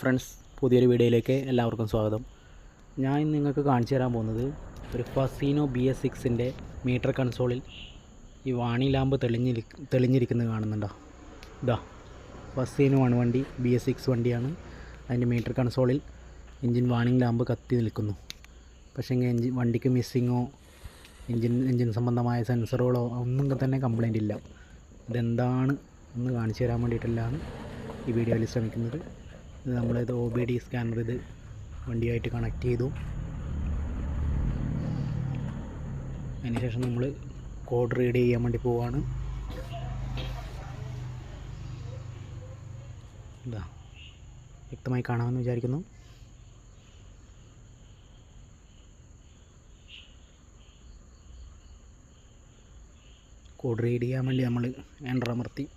Friends, പുതിയൊരു വീഡിയോയിലേക്ക് എല്ലാവർക്കും സ്വാഗതം. ഞാൻ ഇന്ന് നിങ്ങൾക്ക് കാണിച്ചു തരാൻ പോകുന്നത് ഒരു ഫസീനോ BS6 മീറ്റർ കൺസോളിൽ ഈ വാണി ലാമ്പ് തെളിഞ്ഞിരിക്കുന്നത് കാണുന്നുണ്ടോ? ഇതാ ഫസീനോ ആണ് വണ്ടി, BS6 വണ്ടിയാണ്. അതിൻ്റെ മീറ്റർ കൺസോളിൽ എൻജിൻ വാണിംഗ് ലാമ്പ് കത്തി നിൽക്കുന്നു. പക്ഷേ വണ്ടിക്ക് മിസ്സിങ്ങോ എൻജിൻ സംബന്ധമായ സെൻസറുകളോ ഒന്നും തന്നെ കംപ്ലൈൻ്റ് ഇല്ല. ഇതെന്താണ് എന്ന് കാണിച്ചു തരാൻ വേണ്ടിയിട്ടല്ലാണ് ഈ വീഡിയോയിൽ ശ്രമിക്കുന്നത്. ഇത് നമ്മളിത് OBD സ്കാനർ ഇത് വണ്ടിയായിട്ട് കണക്ട് ചെയ്തു. അതിനുശേഷം നമ്മൾ കോഡ് റീഡ് ചെയ്യാൻ വേണ്ടി പോവുകയാണ്. ഇതാ വ്യക്തമായി കാണാമെന്ന് വിചാരിക്കുന്നു. കോഡ് റീഡ് ചെയ്യാൻ വേണ്ടി നമ്മൾ എൻ്റർ അമർത്തി